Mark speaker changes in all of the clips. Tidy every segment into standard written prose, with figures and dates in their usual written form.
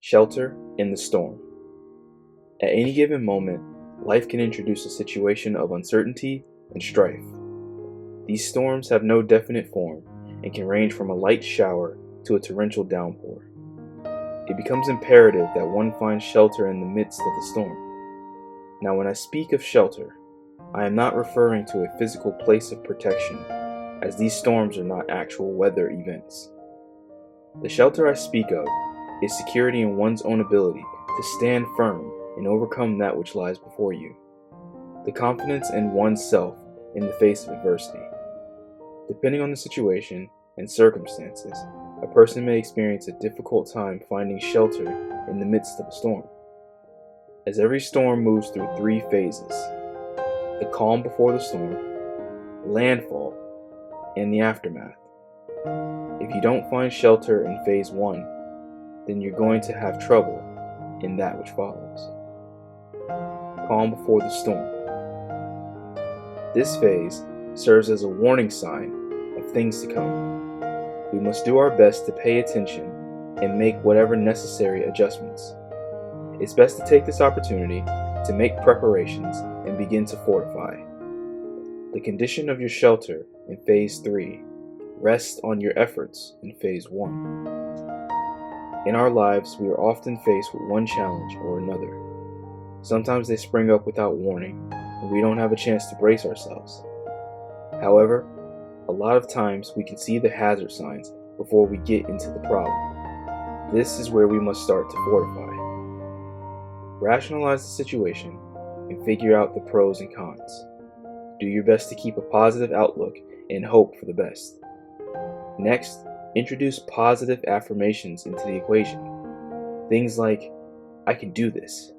Speaker 1: Shelter in the storm. At any given moment, life can introduce a situation of uncertainty and strife. These storms have no definite form and can range from a light shower to a torrential downpour. It becomes imperative that one finds shelter in the midst of the storm. Now, when I speak of shelter, I am not referring to a physical place of protection, as these storms are not actual weather events. The shelter I speak of is security in one's own ability to stand firm and overcome that which lies before you. The confidence in oneself in the face of adversity. Depending on the situation and circumstances, a person may experience a difficult time finding shelter in the midst of a storm. As every storm moves through three phases: the calm before the storm, landfall, and the aftermath. If you don't find shelter in phase 1, then you're going to have trouble in that which follows. Calm before the storm. This phase serves as a warning sign of things to come. We must do our best to pay attention and make whatever necessary adjustments. It's best to take this opportunity to make preparations and begin to fortify. The condition of your shelter in phase 3 rests on your efforts in phase 1. In our lives, we are often faced with one challenge or another. Sometimes they spring up without warning, and we don't have a chance to brace ourselves. However, a lot of times we can see the hazard signs before we get into the problem. This is where we must start to fortify. Rationalize the situation and figure out the pros and cons. Do your best to keep a positive outlook and hope for the best. Next, introduce positive affirmations into the equation. Things like, "I can do this.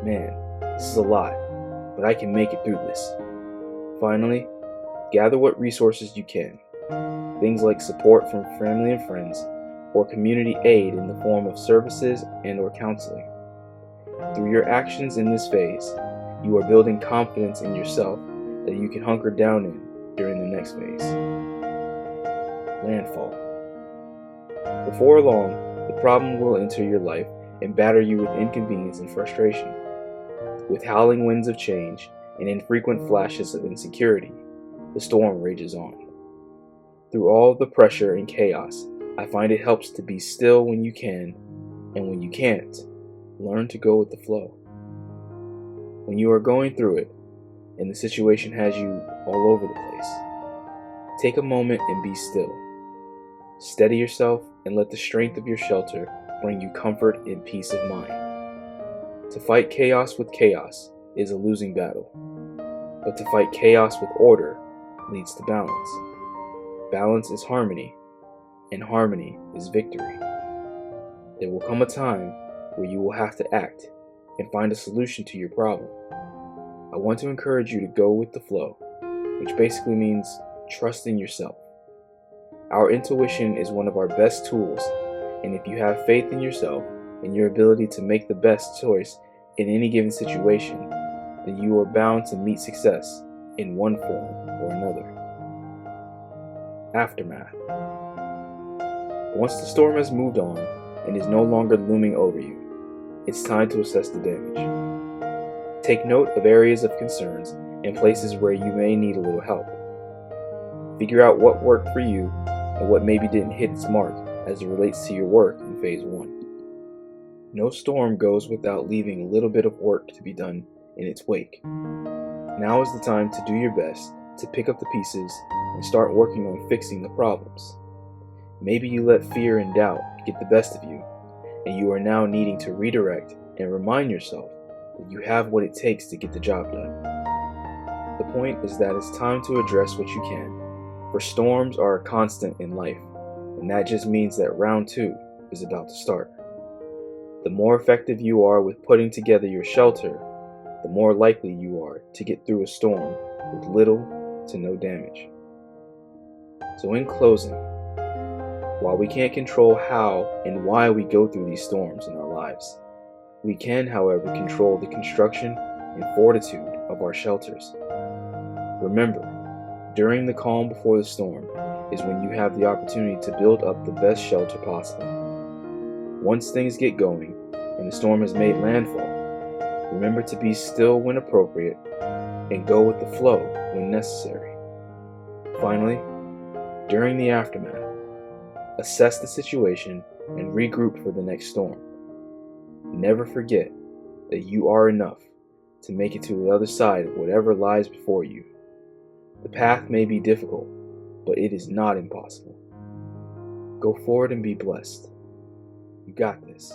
Speaker 1: Man, this is a lot, but I can make it through this." Finally, gather what resources you can. Things like support from family and friends, or community aid in the form of services and/or counseling. Through your actions in this phase, you are building confidence in yourself that you can hunker down in during the next phase. Landfall. Before long, the problem will enter your life and batter you with inconvenience and frustration. With howling winds of change and infrequent flashes of insecurity, the storm rages on. Through all the pressure and chaos, I find it helps to be still when you can, and when you can't, learn to go with the flow. When you are going through it, and the situation has you all over the place, take a moment and be still. Steady yourself and let the strength of your shelter bring you comfort and peace of mind. To fight chaos with chaos is a losing battle, but to fight chaos with order leads to balance. Balance is harmony, and harmony is victory. There will come a time where you will have to act and find a solution to your problem. I want to encourage you to go with the flow, which basically means trust in yourself. Our intuition is one of our best tools, and if you have faith in yourself and your ability to make the best choice in any given situation, then you are bound to meet success in one form or another. Aftermath. Once the storm has moved on and is no longer looming over you, it's time to assess the damage. Take note of areas of concerns and places where you may need a little help. Figure out what worked for you and what maybe didn't hit its mark as it relates to your work in phase 1. No storm goes without leaving a little bit of work to be done in its wake. Now is the time to do your best to pick up the pieces and start working on fixing the problems. Maybe you let fear and doubt get the best of you, and you are now needing to redirect and remind yourself that you have what it takes to get the job done. The point is that it's time to address what you can, for storms are a constant in life, and that just means that round 2 is about to start. The more effective you are with putting together your shelter, the more likely you are to get through a storm with little to no damage. So in closing, while we can't control how and why we go through these storms in our lives, we can, however, control the construction and fortitude of our shelters. Remember, during the calm before the storm is when you have the opportunity to build up the best shelter possible. Once things get going and the storm has made landfall, remember to be still when appropriate and go with the flow when necessary. Finally, during the aftermath, assess the situation and regroup for the next storm. Never forget that you are enough to make it to the other side of whatever lies before you. The path may be difficult, but it is not impossible. Go forward and be blessed. You got this.